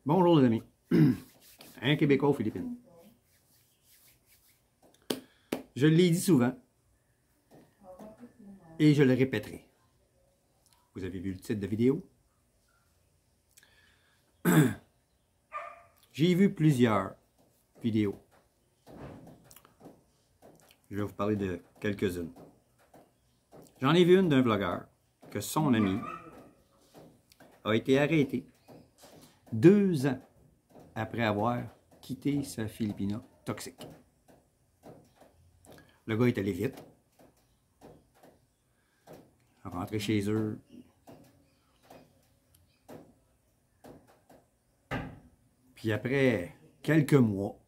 Bonjour les amis, un Québécois aux Philippines. Je l'ai dit souvent et je le répéterai. Vous avez vu le titre de vidéo? J'ai vu plusieurs vidéos. Je vais vous parler de quelques-unes. J'en ai vu une d'un vlogueur que son ami a été arrêté 2 ans après avoir quitté sa Filipina toxique. Le gars est allé vite. Rentré chez eux. Puis après quelques mois,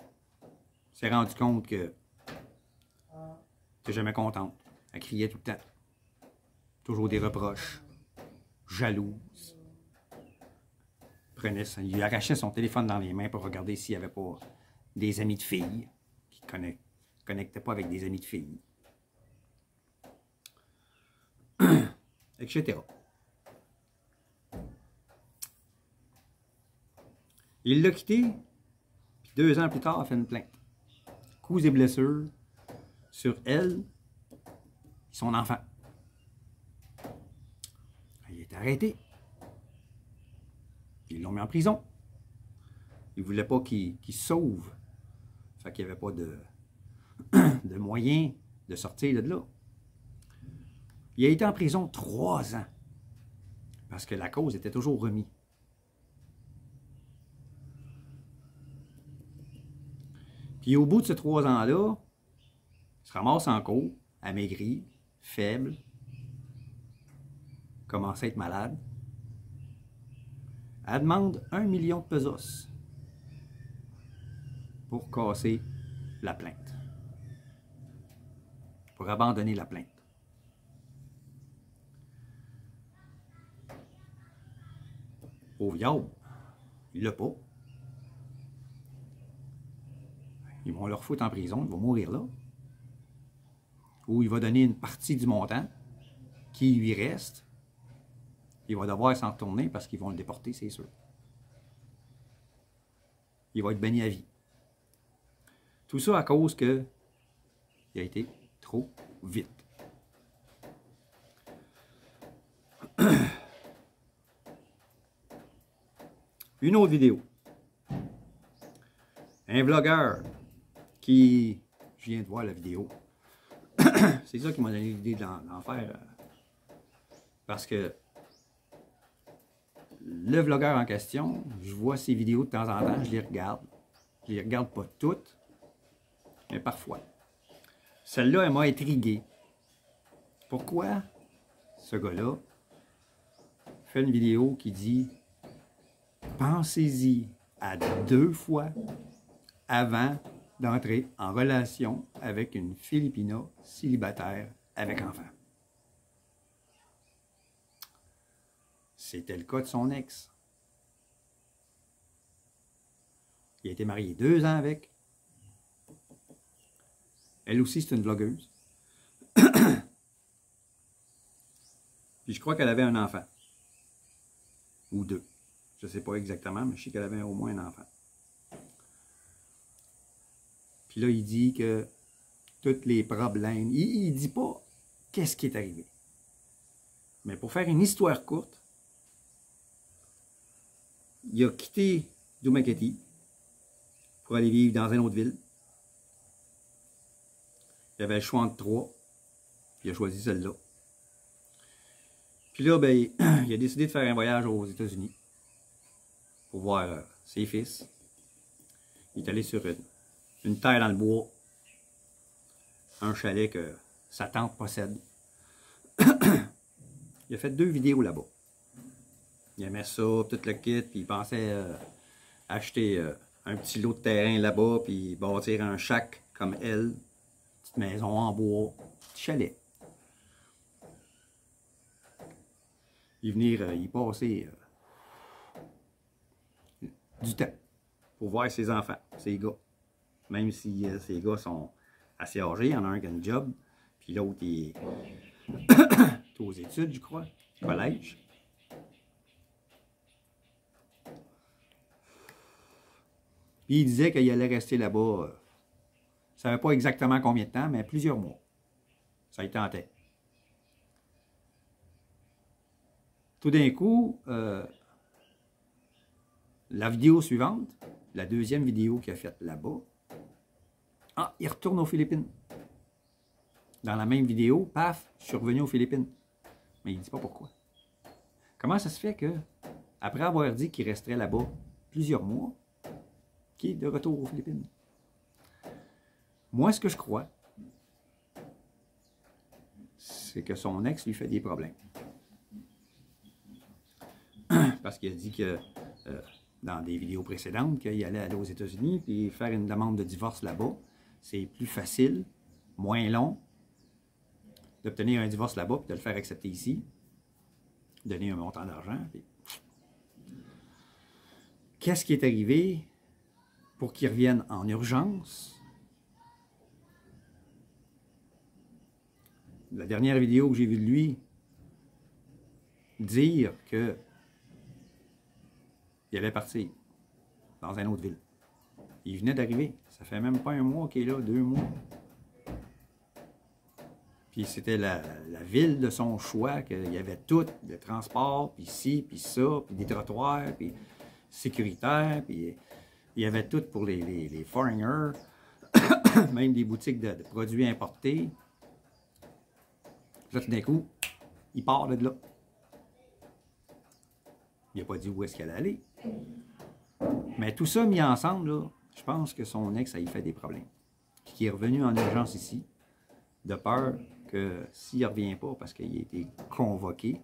il s'est rendu compte que t'es jamais contente. Elle criait tout le temps. Toujours des reproches. Jalouse. Il lui arrachait son téléphone dans les mains pour regarder s'il n'y avait pas des amis de filles qui ne connectaient pas avec des amis de filles. Etc. Il l'a quitté, puis 2 ans plus tard, a fait une plainte. Coups et blessures sur elle et son enfant. Il est arrêté. Ils l'ont mis en prison. Ils ne voulaient pas qu'il se sauve. Fait qu'il n'y avait pas de moyen de sortir de là. Il a été en prison 3 ans. Parce que la cause était toujours remise. Puis au bout de ces 3 ans-là, il se ramasse en cours, amaigri, faible, commence à être malade. Elle demande 1 million de pesos pour casser la plainte, pour abandonner la plainte. Au viol, il l'a pas. Ils vont le refoutre en prison, il va mourir là. Ou il va donner une partie du montant qui lui reste. Il va devoir s'en retourner parce qu'ils vont le déporter, c'est sûr. Il va être banni à vie. Tout ça à cause que il a été trop vite. Une autre vidéo. Un vlogueur qui... Je viens de voir la vidéo. C'est ça qui m'a donné l'idée d'en faire. Parce que le vlogueur en question, je vois ses vidéos de temps en temps, je les regarde. Je les regarde pas toutes, mais parfois. Celle-là, elle m'a intrigué. Pourquoi ce gars-là fait une vidéo qui dit « Pensez-y à 2 fois avant d'entrer en relation avec une Filipina célibataire avec enfant. » C'était le cas de son ex. Il a été marié 2 ans avec. Elle aussi, c'est une vlogueuse. Puis je crois qu'elle avait un enfant. Ou 2. Je ne sais pas exactement, mais je sais qu'elle avait au moins un enfant. Puis là, il dit que tous les problèmes... Il ne dit pas qu'est-ce qui est arrivé. Mais pour faire une histoire courte, il a quitté Dumaguete pour aller vivre dans une autre ville. Il avait le choix entre 3. Il a choisi celle-là. Puis là, ben, il a décidé de faire un voyage aux États-Unis pour voir ses fils. Il est allé sur une terre dans le bois, un chalet que sa tante possède. Il a fait 2 vidéos là-bas. Il aimait ça, tout le kit, puis il pensait acheter un petit lot de terrain là-bas, puis bâtir un shack comme elle, petite maison en bois, petit chalet. Il venir y passer du temps pour voir ses enfants, ses gars. Même si ces gars sont assez âgés, il y en a un qui a une job, puis l'autre il est aux études, je crois, collège. Puis il disait qu'il allait rester là-bas, il ne savait pas exactement combien de temps, mais plusieurs mois. Ça y tentait. Tout d'un coup, la vidéo suivante, la deuxième vidéo qu'il a faite là-bas, ah, il retourne aux Philippines. Dans la même vidéo, paf, je suis revenu aux Philippines. Mais il ne dit pas pourquoi. Comment ça se fait que, après avoir dit qu'il resterait là-bas plusieurs mois, qu'il est de retour aux Philippines? Moi, ce que je crois, c'est que son ex lui fait des problèmes. Parce qu'il a dit que dans des vidéos précédentes qu'il allait aller aux États-Unis puis faire une demande de divorce là-bas. C'est plus facile, moins long, d'obtenir un divorce là-bas puis de le faire accepter ici, donner un montant d'argent. Puis... Qu'est-ce qui est arrivé pour qu'il revienne en urgence? La dernière vidéo que j'ai vue de lui dire que il allait partir dans une autre ville. Il venait d'arriver. Ça fait même pas un mois qu'il est là, 2 mois. Puis c'était la ville de son choix, qu'il y avait tout, le transport, puis ci, puis ça, puis des trottoirs, puis sécuritaire, puis il y avait tout pour les foreigners, même des boutiques de produits importés. Là, tout d'un coup, il part de là. Il n'a pas dit où est-ce qu'elle allait. Mais tout ça mis ensemble, là, je pense que son ex, ça y fait des problèmes. Puis qu'il est revenu en urgence ici, de peur que s'il ne revient pas, parce qu'il a été convoqué,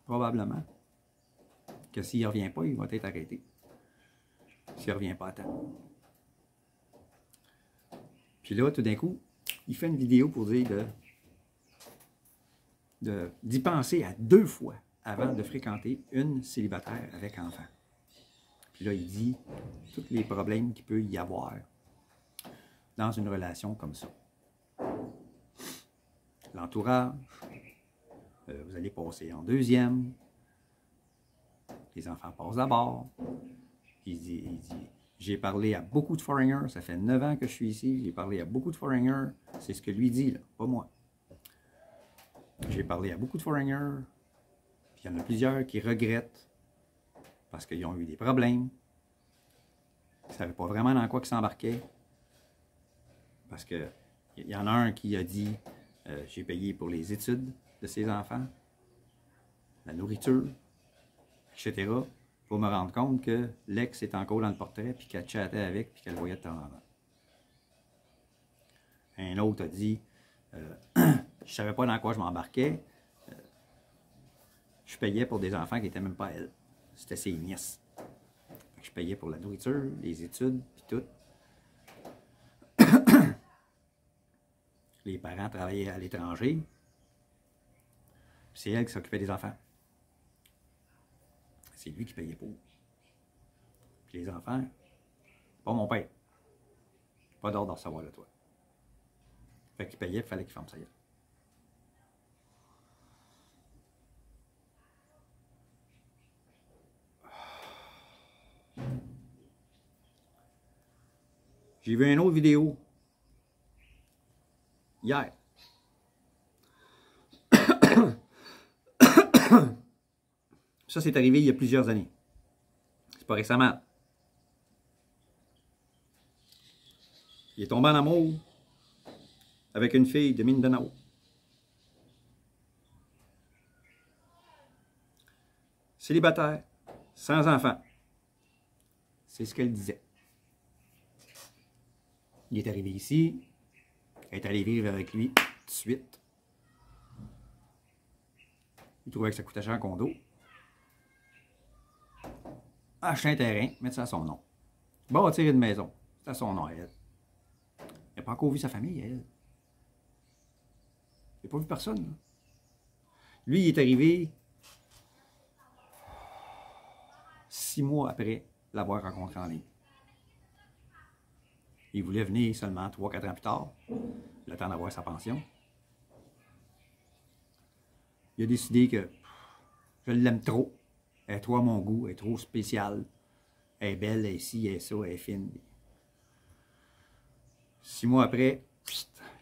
probablement, que s'il ne revient pas, il va être arrêté. S'il ne revient pas à temps. Puis là, tout d'un coup, il fait une vidéo pour dire d'y penser à 2 fois avant de fréquenter une célibataire avec enfant. Puis là, il dit tous les problèmes qu'il peut y avoir dans une relation comme ça. L'entourage, vous allez passer en deuxième, les enfants passent d'abord. Il dit, j'ai parlé à beaucoup de foreigners, ça fait 9 ans que je suis ici, j'ai parlé à beaucoup de foreigners, c'est ce que lui dit, là, pas moi. J'ai parlé à beaucoup de foreigners, puis il y en a plusieurs qui regrettent parce qu'ils ont eu des problèmes, ils ne savaient pas vraiment dans quoi ils s'embarquaient, parce qu'il y en a un qui a dit j'ai payé pour les études de ses enfants, la nourriture, etc., pour me rendre compte que l'ex est encore dans le portrait, puis qu'elle chattait avec, puis qu'elle voyait de temps en temps. Un autre a dit je ne savais pas dans quoi je m'embarquais. Je payais pour des enfants qui n'étaient même pas elle. C'était ses nièces. Je payais pour la nourriture, les études, puis tout. Les parents travaillaient à l'étranger. C'est elle qui s'occupait des enfants. C'est lui qui payait pour. Puis les enfants, pas mon père. Pas d'ordre de recevoir de toi. Fait qu'il payait, il fallait qu'il ferme sa gueule. J'ai vu une autre vidéo hier. Ça, c'est arrivé il y a plusieurs années. C'est pas récemment. Il est tombé en amour avec une fille de Mindanao. Célibataire, sans enfant. C'est ce qu'elle disait. Il est arrivé ici, elle est allée vivre avec lui tout de suite. Il trouvait que ça coûtait cher un condo. Acheter un terrain, mettre ça à son nom. Bâtir une maison, c'est à son nom à elle. Il n'a pas encore vu sa famille, elle. Il n'a pas vu personne. Là. Lui, il est arrivé 6 mois après l'avoir rencontré en ligne. Il voulait venir seulement 3-4 ans plus tard, le temps d'avoir sa pension. Il a décidé que je l'aime trop. Elle est trop à mon goût, elle est trop spéciale. Elle est belle, elle est ci, elle est ça, elle est fine. 6 mois après,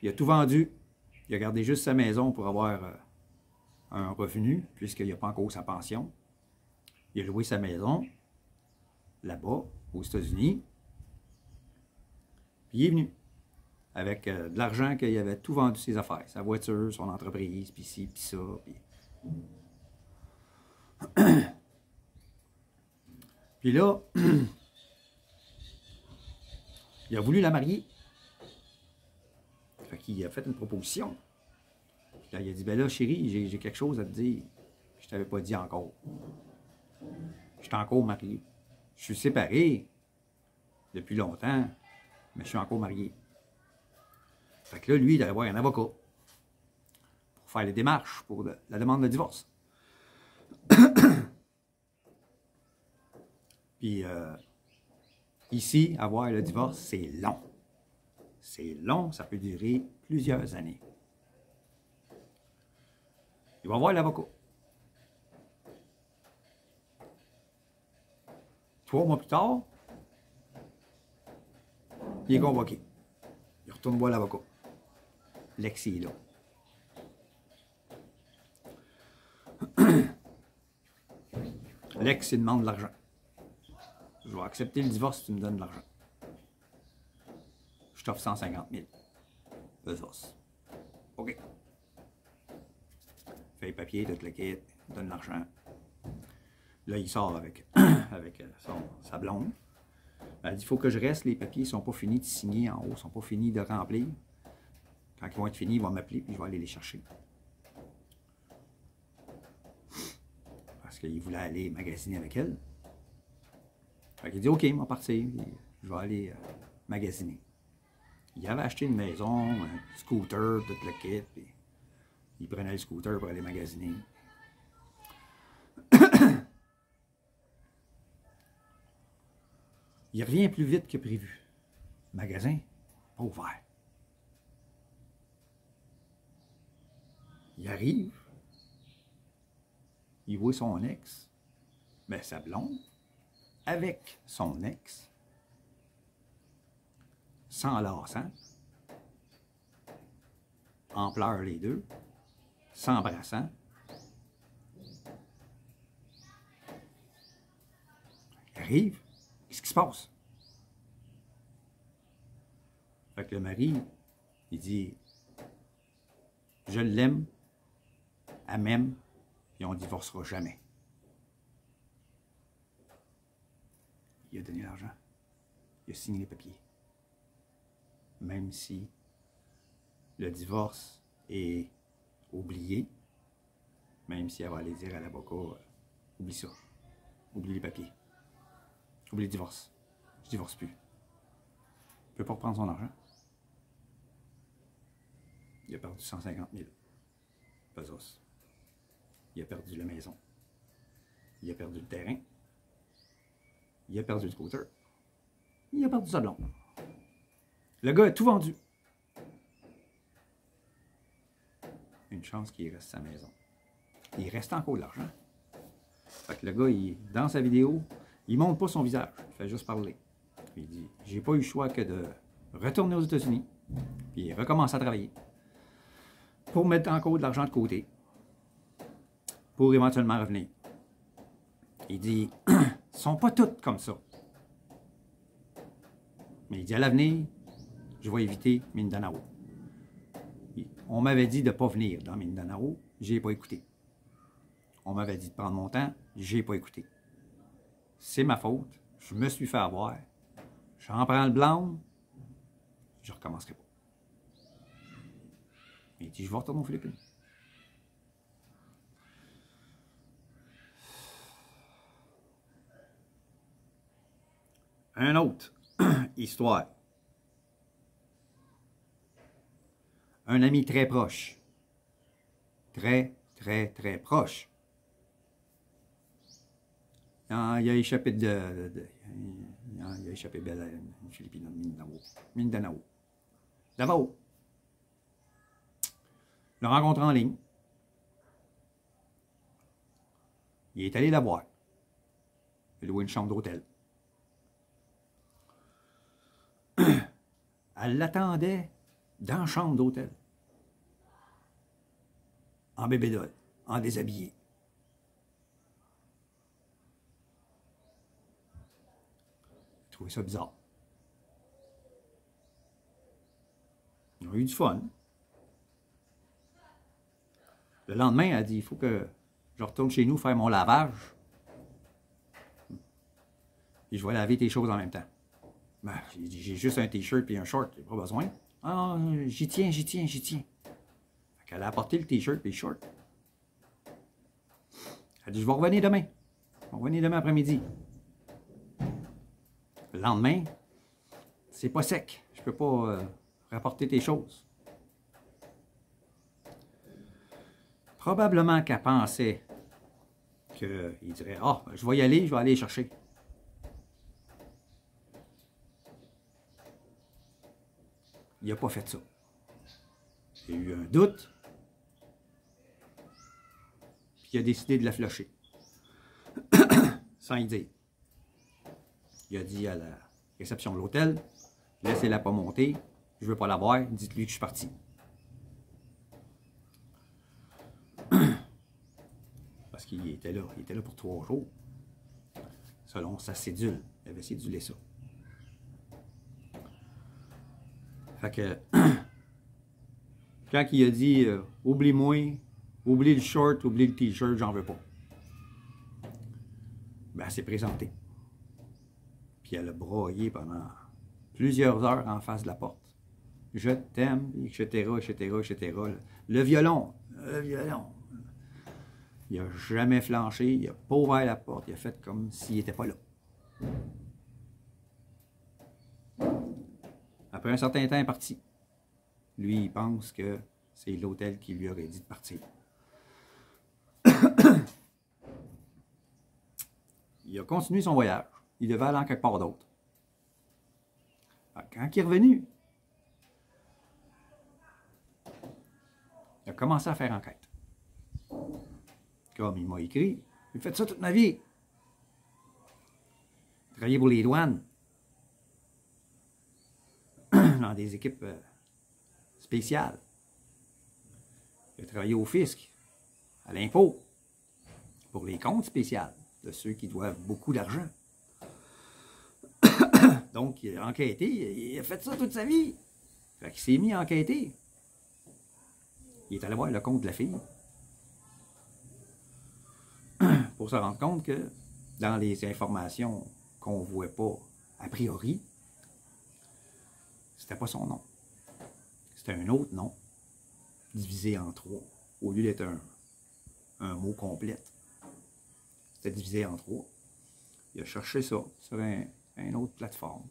il a tout vendu. Il a gardé juste sa maison pour avoir un revenu, puisqu'il n'a pas encore sa pension. Il a loué sa maison, là-bas, aux États-Unis. Puis il est venu, avec de l'argent qu'il avait tout vendu ses affaires, sa voiture, son entreprise, puis ci, puis ça. Puis là, il a voulu la marier. Fait qu'il a fait une proposition. Là, il a dit, ben là, chérie, j'ai quelque chose à te dire. Je t'avais pas dit encore. Je suis encore marié. Je suis séparé depuis longtemps, mais je suis encore marié. Fait que là, lui, il allait voir un avocat pour faire les démarches pour la demande de divorce. Puis ici, avoir le divorce, c'est long. C'est long, ça peut durer plusieurs années. Il va voir l'avocat. 3 mois plus tard, il est convoqué. Il retourne voir l'avocat. L'ex est là. L'ex, il demande de l'argent. Je vais accepter le divorce si tu me donnes de l'argent. Je t'offre 150 000. Besos. OK. Fait les papiers, tout le kit, donne l'argent. Là, il sort avec, sa blonde. Elle dit, il faut que je reste, les papiers ne sont pas finis de signer en haut, ne sont pas finis de remplir. Quand ils vont être finis, ils vont m'appeler, puis je vais aller les chercher. Parce qu'il voulait aller magasiner avec elle. Fait qu'il dit, OK, on va partir, je vais aller magasiner. Il avait acheté une maison, un scooter, tout le kit, puis il prenait le scooter pour aller magasiner. Il revient plus vite que prévu. Le magasin, pas ouvert. Il arrive, il voit son ex, mais sa blonde, avec son ex, s'enlaçant, en pleurs les deux, s'embrassant. Il arrive, qu'est-ce qui se passe? Fait que le mari, il dit, je l'aime, elle m'aime, et on ne divorcera jamais. Il a donné l'argent, il a signé les papiers. Même si le divorce est oublié, même si elle va aller dire à l'avocat, oublie ça, oublie les papiers, oublie le divorce, je divorce plus. Il ne peut pas reprendre son argent. Il a perdu 150 000 pesos. Il a perdu la maison. Il a perdu le terrain. Il a perdu le scooter. Il a perdu sa blonde. Le gars a tout vendu. Une chance qu'il reste sa maison. Il reste encore de l'argent. Fait que le gars, dans sa vidéo, il ne montre pas son visage. Il fait juste parler. Il dit, j'ai pas eu le choix que de retourner aux États-Unis, puis recommencer à travailler, pour mettre encore de l'argent de côté, pour éventuellement revenir. Il dit, ils ne sont pas toutes comme ça. Mais il dit, à l'avenir, je vais éviter Mindanao. On m'avait dit de ne pas venir dans Mindanao, je n'ai pas écouté. On m'avait dit de prendre mon temps, je n'ai pas écouté. C'est ma faute, je me suis fait avoir. J'en prends le blâme, je ne recommencerai pas. Il dit, je vais retourner aux Philippines. Un autre histoire. Un ami très proche. Très, très, très proche. Il a échappé il a échappé belle à une Philippine, Mindanao. Davao. Il l'a rencontré en ligne. Il est allé la voir. Il a loué une chambre d'hôtel. Elle Elle l'attendait dans la chambre d'hôtel. En bébédole, en déshabillé. Je trouvais ça bizarre. Ils ont eu du fun. Le lendemain, elle a dit, il faut que je retourne chez nous faire mon lavage. Et je vais laver tes choses en même temps. Ben, j'ai juste un t-shirt et un short, j'ai pas besoin. Ah, j'y tiens. Elle a apporté le t-shirt et le short. Elle a dit, je vais revenir demain. Je vais revenir demain après-midi. Le lendemain, c'est pas sec. Je peux pas rapporter tes choses. Probablement qu'elle pensait qu'il dirait, ah, je vais y aller, je vais aller les chercher. Il n'a pas fait ça. Il a eu un doute. Puis il a décidé de la flusher. Sans y dire. Il a dit à la réception de l'hôtel, laissez-la pas monter, je veux pas la voir, dites-lui que je suis parti. Parce qu'il était là pour 3 jours. Selon sa cédule, il avait cédulé ça. Fait que, quand il a dit oublie-moi, oublie le short, oublie le t-shirt, j'en veux pas. Ben, elle s'est présentée. Puis elle a broyé pendant plusieurs heures en face de la porte. Je t'aime, etc. Le violon. Il n'a jamais flanché, il n'a pas ouvert la porte, il a fait comme s'il n'était pas là. Après un certain temps, il est parti. Lui, il pense que c'est l'hôtel qui lui aurait dit de partir. Il a continué son voyage. Il devait aller en quelque part d'autre. Quand il est revenu, il a commencé à faire enquête. Comme il m'a écrit, j'ai fait ça toute ma vie. Travaillé pour les douanes. Dans des équipes spéciales. Il a travaillé au fisc, à l'impôt, pour les comptes spéciaux de ceux qui doivent beaucoup d'argent. Donc, il a enquêté, il a fait ça toute sa vie. Fait qu'il s'est mis à enquêter. Il est allé voir le compte de la fille pour se rendre compte que dans les informations qu'on ne voit pas a priori, c'était pas son nom. C'était un autre nom, divisé en 3, au lieu d'être un mot complet. C'était divisé en 3. Il a cherché ça sur une autre plateforme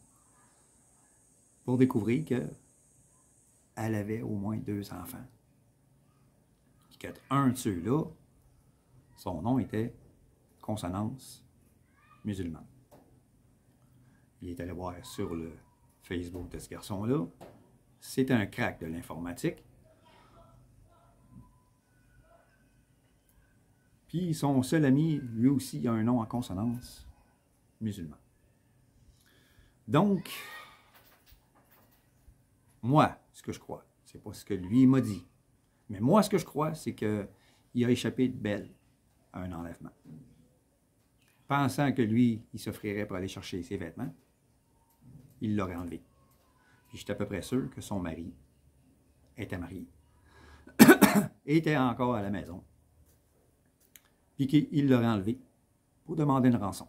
pour découvrir qu'elle avait au moins 2 enfants. Puis qu'un de ceux-là, son nom était Consonance musulmane. Il est allé voir sur le Facebook de ce garçon-là. C'est un crack de l'informatique. Puis son seul ami, lui aussi, a un nom en consonance musulman. Donc, moi, ce que je crois, c'est pas ce que lui m'a dit. Mais moi, ce que je crois, c'est qu'il a échappé de belle à un enlèvement. Pensant que lui, il s'offrirait pour aller chercher ses vêtements, il l'aurait enlevé. Puis j'étais à peu près sûr que son mari était marié. Était encore à la maison. Puis qu'il l'aurait enlevé pour demander une rançon.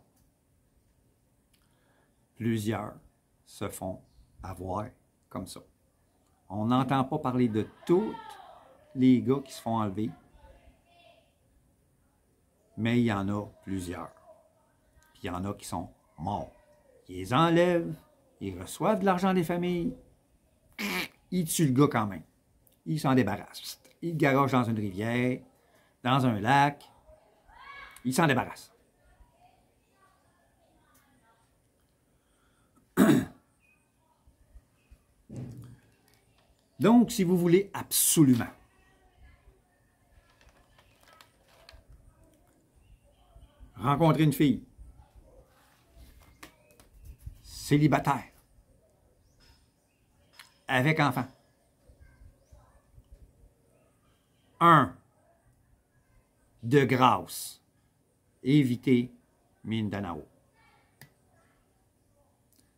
Plusieurs se font avoir comme ça. On n'entend pas parler de tous les gars qui se font enlever, mais il y en a plusieurs. Puis il y en a qui sont morts. Ils les enlèvent, ils reçoivent de l'argent des familles, ils tuent le gars quand même. Ils s'en débarrassent. Ils le garagent dans une rivière, dans un lac, ils s'en débarrassent. Donc, si vous voulez absolument rencontrer une fille célibataire, avec enfant. 1. De grâce, évitez Mindanao.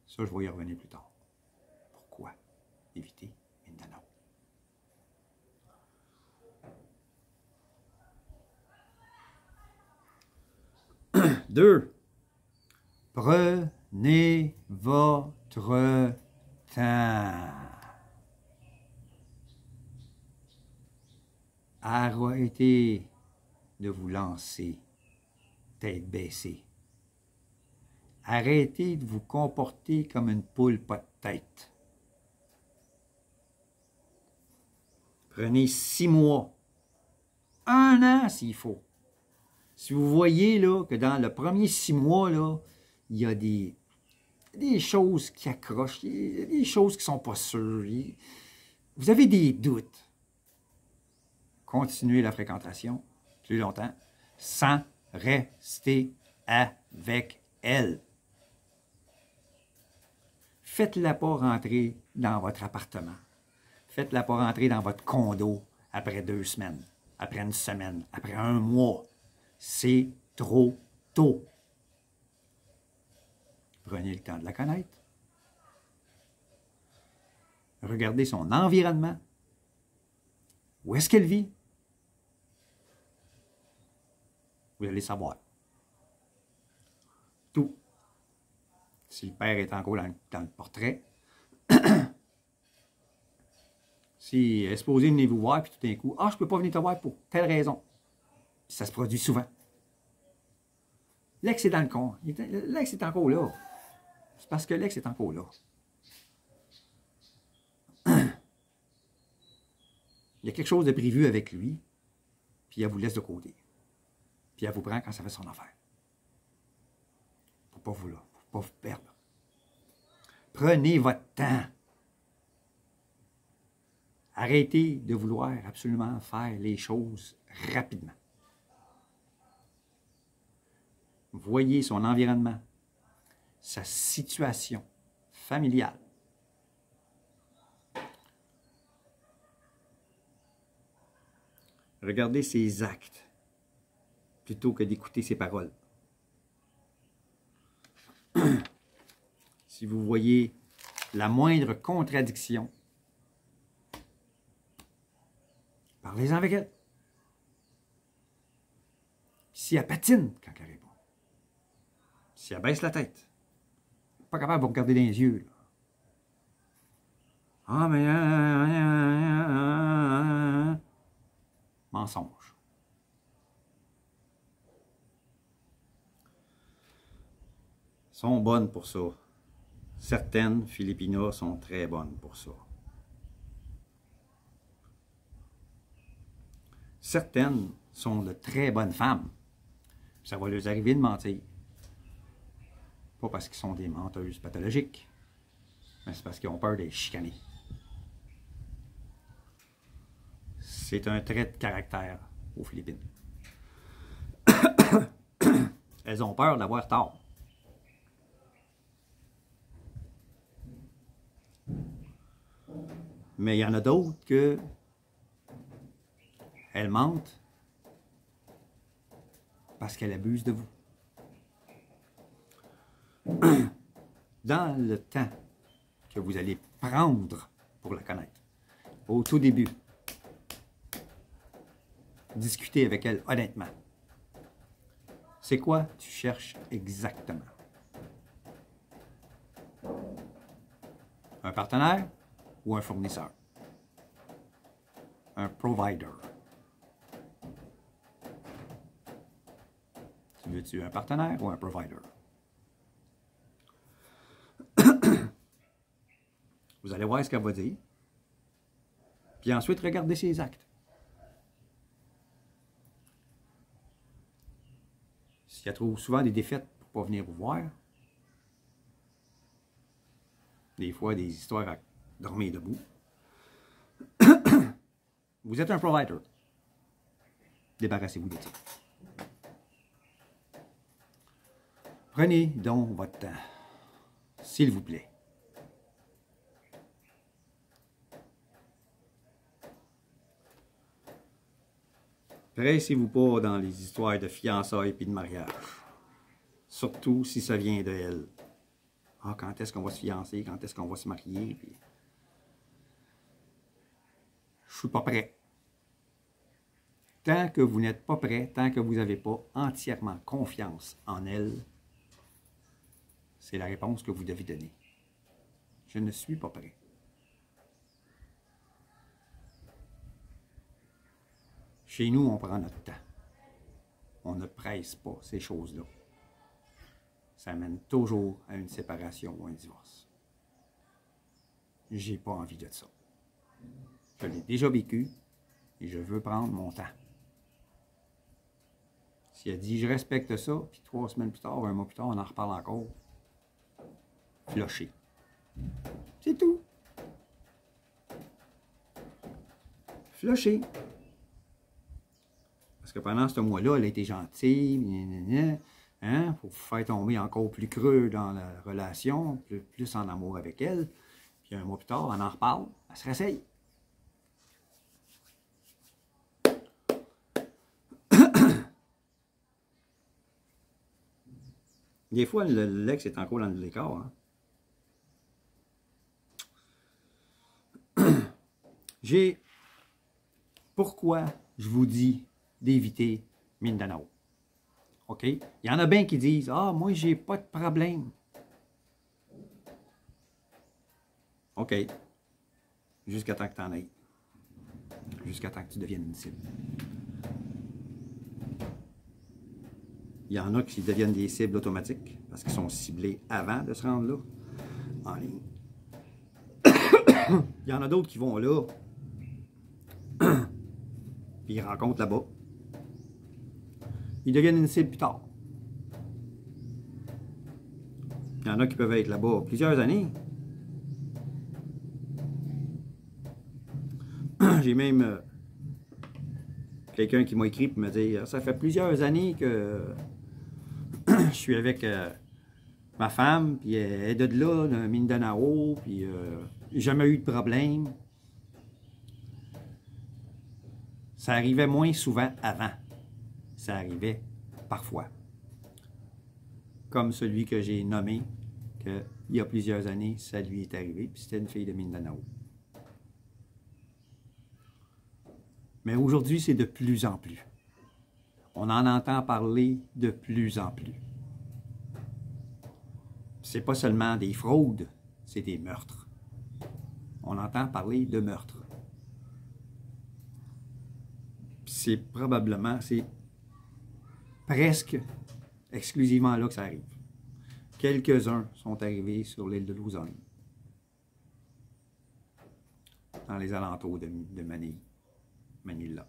Ça, je vais y revenir plus tard. Pourquoi éviter Mindanao? 2. Prenez votre temps. Arrêtez de vous lancer tête baissée. Arrêtez de vous comporter comme une poule pas de tête. Prenez 6 mois, 1 an s'il faut. Si vous voyez là, que dans le premier 6 mois, là, il y a des choses qui accrochent, des choses qui ne sont pas sûres, vous avez des doutes, continuez la fréquentation plus longtemps sans rester avec elle. Faites-la pas rentrer dans votre appartement. Faites-la pas rentrer dans votre condo après 2 semaines, après 1 semaine, après 1 mois. C'est trop tôt. Prenez le temps de la connaître. Regardez son environnement. Où est-ce qu'elle vit? Vous allez savoir. Tout. Si le père est encore dans le portrait, si elle est supposée venir vous voir, puis tout d'un coup, « Ah, je ne peux pas venir te voir pour telle raison. » Ça se produit souvent. L'ex est dans le con. L'ex est encore là. C'est parce que l'ex est encore là. Il y a quelque chose de prévu avec lui, puis elle vous laisse de côté. Puis elle vous prend quand ça fait son affaire. Pour ne pas vous là, pour ne pas vous perdre. Prenez votre temps. Arrêtez de vouloir absolument faire les choses rapidement. Voyez son environnement, sa situation familiale. Regardez ses actes plutôt que d'écouter ses paroles. Si vous voyez la moindre contradiction, parlez-en avec elle. Si elle patine quand elle répond, si elle baisse la tête, pas capable de vous regarder dans les yeux. Là. Ah, mais... Mensonge. Sont bonnes pour ça. Certaines Filipinas sont très bonnes pour ça. Certaines sont de très bonnes femmes. Ça va leur arriver de mentir. Pas parce qu'ils sont des menteuses pathologiques, mais c'est parce qu'ils ont peur d'être chicanés. C'est un trait de caractère aux Philippines. Elles ont peur d'avoir tort. Mais il y en a d'autres que elles mentent parce qu'elles abusent de vous. Dans le temps que vous allez prendre pour la connaître, au tout début, discutez avec elle honnêtement. C'est quoi tu cherches exactement? Un partenaire ou un fournisseur? Un provider. Tu veux-tu un partenaire ou un provider? Vous allez voir ce qu'elle va dire. Puis ensuite, regardez ses actes. Si elle trouve souvent des défaites pour ne pas venir vous voir, des fois des histoires à dormir debout, vous êtes un provider. Débarrassez-vous de ça. Prenez donc votre temps, s'il vous plaît. Pressez-vous pas dans les histoires de fiançailles et de mariage. Surtout si ça vient de elle. Ah, quand est-ce qu'on va se fiancer? Quand est-ce qu'on va se marier? Puis... Je suis pas prêt. Tant que vous n'êtes pas prêt, tant que vous n'avez pas entièrement confiance en elle, c'est la réponse que vous devez donner. Je ne suis pas prêt. Chez nous, on prend notre temps. On ne presse pas ces choses-là. Ça mène toujours à une séparation ou un divorce. J'ai pas envie de ça. Je l'ai déjà vécu et je veux prendre mon temps. Si elle dit « je respecte ça », puis 3 semaines plus tard, 1 mois plus tard, on en reparle encore, flusher. C'est tout. Flusher. Parce que pendant ce mois-là, elle a été gentille, hein, pour vous faire tomber encore plus creux dans la relation, plus en amour avec elle. Puis 1 mois plus tard, on en reparle, elle se réessaye. Des fois, l'ex est encore dans l'écart. Hein? Pourquoi je vous dis d'éviter Mindanao? OK? Il y en a bien qui disent « Ah, moi, j'ai pas de problème. » OK. Jusqu'à temps que tu en aies. Jusqu'à temps que tu deviennes une cible. Il y en a qui deviennent des cibles automatiques parce qu'ils sont ciblés avant de se rendre là, en ligne. Il y en a d'autres qui vont là, puis ils rencontrent là-bas. Ils deviennent une cible plus tard. Il y en a qui peuvent être là-bas plusieurs années. J'ai même quelqu'un qui m'a écrit pour me dire « Ça fait plusieurs années que je suis avec ma femme, puis elle est de là, de Mindanao, puis j'ai jamais eu de problème. » Ça arrivait moins souvent avant. Ça arrivait parfois. Comme celui que j'ai nommé, qu'il y a plusieurs années, ça lui est arrivé, puis c'était une fille de Mindanao. Mais aujourd'hui, c'est de plus en plus. On en entend parler de plus en plus. C'est pas seulement des fraudes, c'est des meurtres. On entend parler de meurtres. C'est probablement, c'est presque exclusivement là que ça arrive. Quelques-uns sont arrivés sur l'île de Luzon, dans les alentours de Manila.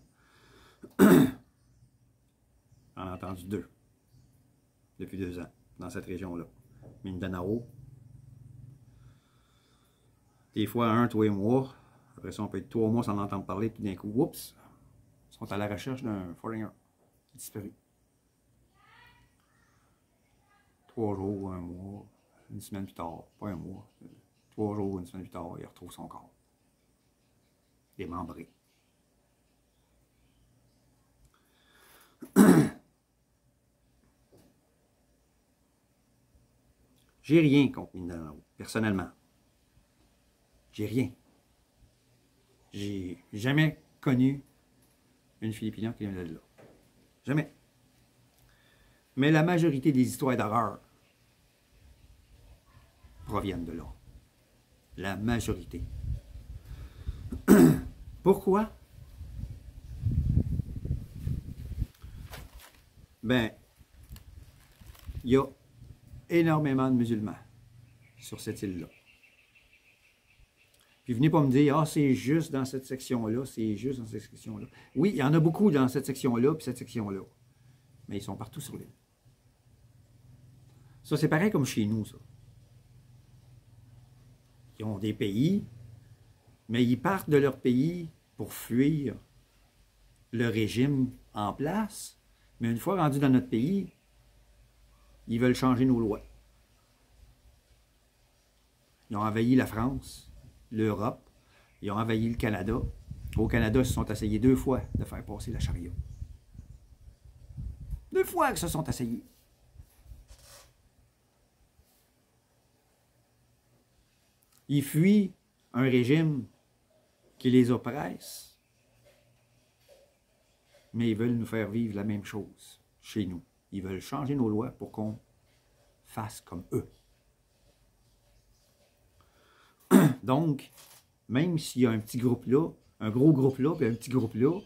J'en ai entendu 2 depuis 2 ans dans cette région-là. Mindanao. Des fois 1, 3 mois. Après ça, on peut être 3 mois sans entendre parler, puis d'un coup, oups, ils sont à la recherche d'un foreigner disparu. 3 jours, 1 mois, 1 semaine plus tard, pas 1 mois, 3 jours, 1 semaine plus tard, il retrouve son corps. Démembré. J'ai rien contre Mindanao, personnellement. J'ai rien. J'ai jamais connu une Philippine qui vient de là. Jamais. Mais la majorité des histoires d'horreur proviennent de là. La majorité. Pourquoi? Ben, il y a énormément de musulmans sur cette île-là. Puis venez pas me dire « Ah, c'est juste dans cette section-là, c'est juste dans cette section-là. » Oui, il y en a beaucoup dans cette section-là puis cette section-là. Mais ils sont partout sur l'île. Ça, c'est pareil comme chez nous, ça. Ils ont des pays, mais ils partent de leur pays pour fuir le régime en place. Mais une fois rendus dans notre pays, ils veulent changer nos lois. Ils ont envahi la France, l'Europe, ils ont envahi le Canada. Au Canada, ils se sont essayés 2 fois de faire passer la charia. 2 fois qu'ils se sont essayés. Ils fuient un régime qui les oppresse, mais ils veulent nous faire vivre la même chose chez nous. Ils veulent changer nos lois pour qu'on fasse comme eux. Donc, même s'il y a un petit groupe là, un gros groupe là, puis un petit groupe là,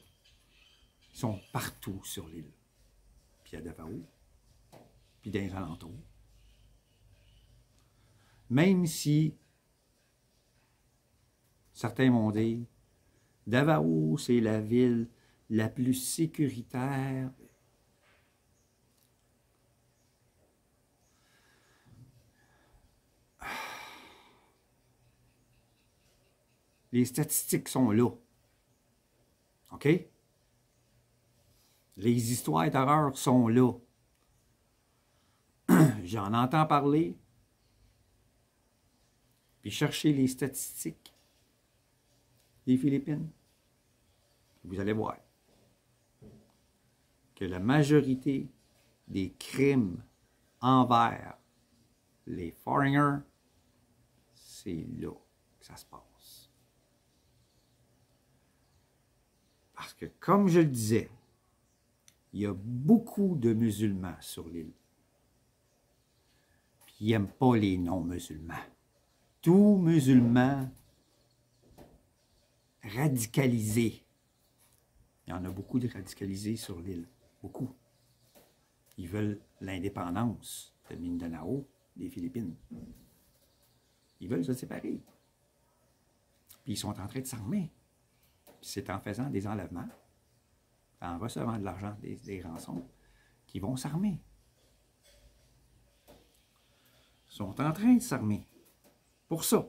ils sont partout sur l'île. Puis à Davao, puis dans les alentours. Même si certains m'ont dit, Davao, c'est la ville la plus sécuritaire. Les statistiques sont là. OK? Les histoires d'horreur sont là. J'en entends parler. Puis cherchez les statistiques des Philippines. Vous allez voir que la majorité des crimes envers les foreigners, c'est là que ça se passe. Parce que, comme je le disais, il y a beaucoup de musulmans sur l'île. Puis ils n'aiment pas les non-musulmans. Tout musulman radicalisé. Il y en a beaucoup de radicalisés sur l'île. Beaucoup. Ils veulent l'indépendance de Mindanao, des Philippines. Ils veulent se séparer. Puis ils sont en train de s'armer. Puis c'est en faisant des enlèvements, en recevant de l'argent, des rançons, qu'ils vont s'armer. Ils sont en train de s'armer. Pour ça.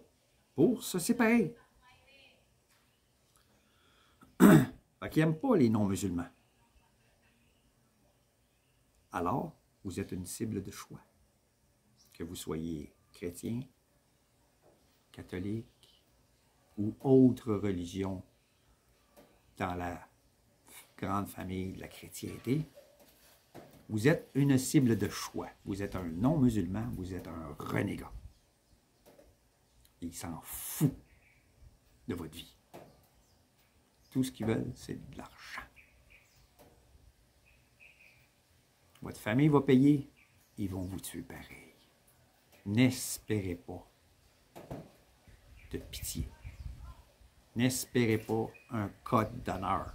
Pour se séparer. Fait qu'ils n'aiment pas les non-musulmans. Alors, vous êtes une cible de choix. Que vous soyez chrétien, catholique ou autre religion dans la grande famille de la chrétienté, vous êtes une cible de choix. Vous êtes un non-musulman, vous êtes un renégat. Ils s'en foutent de votre vie. Tout ce qu'ils veulent, c'est de l'argent. Votre famille va payer, ils vont vous tuer pareil. N'espérez pas de pitié. N'espérez pas un code d'honneur.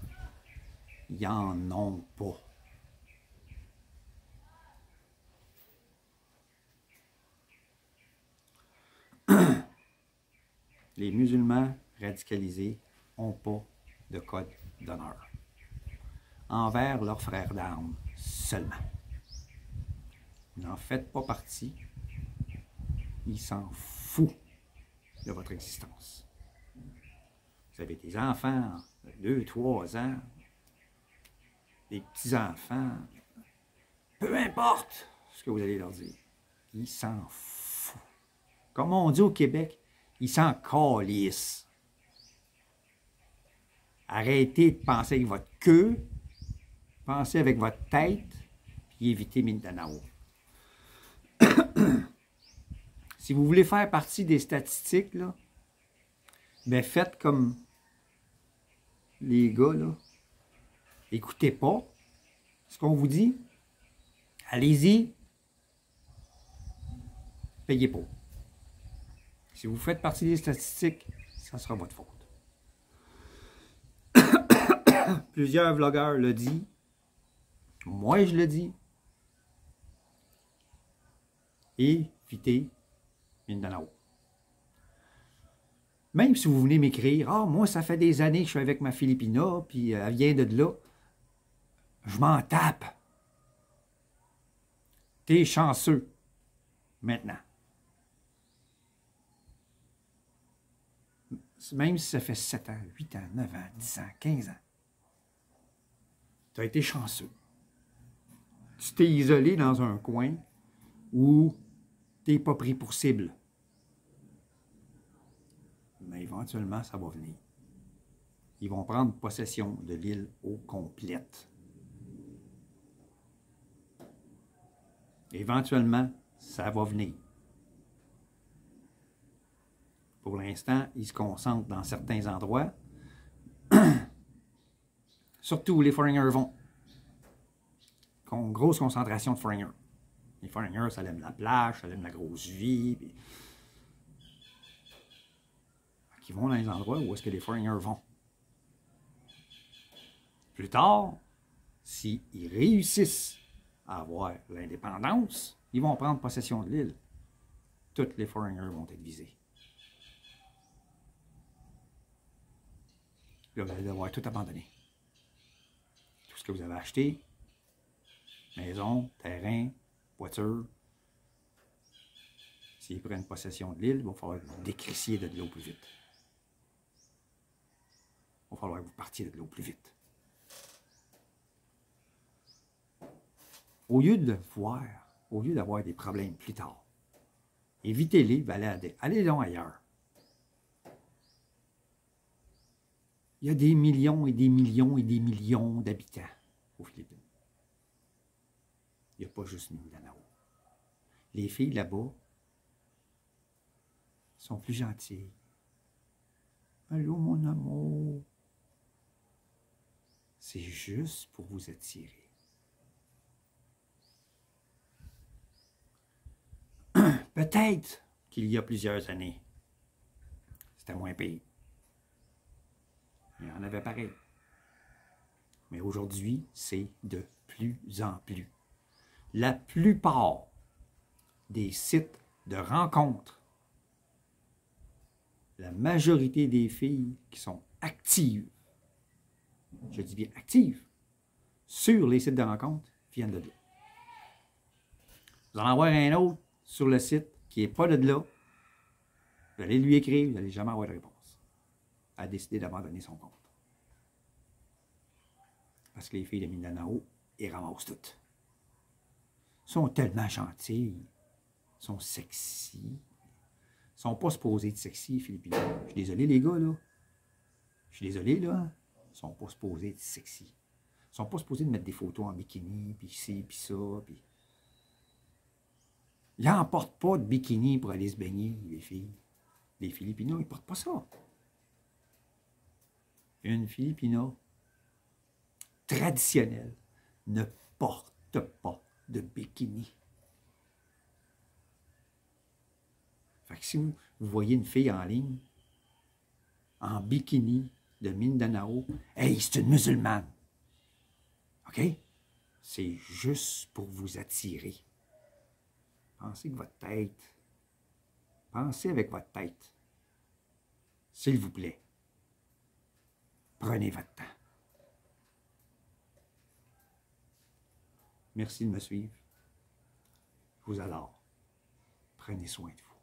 Ils n'en ont pas. Les musulmans radicalisés n'ont pas de code d'honneur. Envers leurs frères d'armes seulement. Vous n'en faites pas partie. Ils s'en foutent de votre existence. Vous avez des enfants de 2, 3 ans, des petits-enfants, peu importe ce que vous allez leur dire. Ils s'en foutent. Comme on dit au Québec, ils s'en calissent. Arrêtez de penser avec votre queue, pensez avec votre tête, puis évitez Mindanao. Si vous voulez faire partie des statistiques, là, ben faites comme les gars, là. Écoutez pas ce qu'on vous dit. Allez-y. Payez pas. Si vous faites partie des statistiques, ça sera votre faute. Plusieurs vlogueurs le disent. Moi, je le dis. Évitez Mindanao. Même si vous venez m'écrire, « Ah, moi, ça fait des années que je suis avec ma Philippina, puis elle vient de là. » Je m'en tape. T'es chanceux. Maintenant. Même si ça fait 7 ans, 8 ans, 9 ans, 10 ans, 15 ans. Tu as été chanceux. Tu t'es isolé dans un coin où tu n'es pas pris pour cible. Mais éventuellement, ça va venir. Ils vont prendre possession de l'île au complète. Éventuellement, ça va venir. Pour l'instant, ils se concentrent dans certains endroits, surtout où les foreigners vont. Grosse concentration de foreigners. Les foreigners, ça aime la plage, ça aime la grosse vie. Puis... Ils vont dans les endroits où est-ce que les foreigners vont. Plus tard, s'ils réussissent à avoir l'indépendance, ils vont prendre possession de l'île. Tous les foreigners vont être visés. Là, vous allez devoir tout abandonner. Tout ce que vous avez acheté, maison, terrain, voiture. S'ils prennent possession de l'île, il va falloir que vous décrissiez de l'eau plus vite. Il va falloir que vous partiez de l'eau plus vite. Au lieu de le voir, au lieu d'avoir des problèmes plus tard, évitez-les, allez donc ailleurs. Il y a des millions et des millions et des millions d'habitants aux Philippines. Il n'y a pas juste Mindanao. Les filles là-bas sont plus gentilles. Allô, mon amour. C'est juste pour vous attirer. Peut-être qu'il y a plusieurs années, c'était moins pire. Il y en avait pareil. Mais aujourd'hui, c'est de plus en plus. La plupart des sites de rencontres, la majorité des filles qui sont actives, je dis bien actives, sur les sites de rencontres, viennent de là. Vous allez en avoir un autre sur le site qui n'est pas de là. Vous allez lui écrire, vous n'allez jamais avoir de réponse. Elle a décidé d'abandonner son compte. Parce que les filles de Mindanao, ils ramassent toutes. Ils sont tellement gentilles. Ils sont sexy. Ils ne sont pas supposés être sexy, Philippines. Je suis désolé, les gars, là. Je suis désolé, là. Ils ne sont pas supposés être sexy. Ils ne sont pas supposés de mettre des photos en bikini, puis ci, puis ça, puis... Ils n'en portent pas de bikini pour aller se baigner, les filles. Les Filipinos, ils ne portent pas ça. Une Filipina traditionnelle ne porte pas de bikini. Fait que si vous voyez une fille en ligne, en bikini de Mindanao, hey, c'est une musulmane. OK? C'est juste pour vous attirer. Pensez avec votre tête. Pensez avec votre tête. S'il vous plaît. Prenez votre temps. Merci de me suivre. Je vous adore. Prenez soin de vous.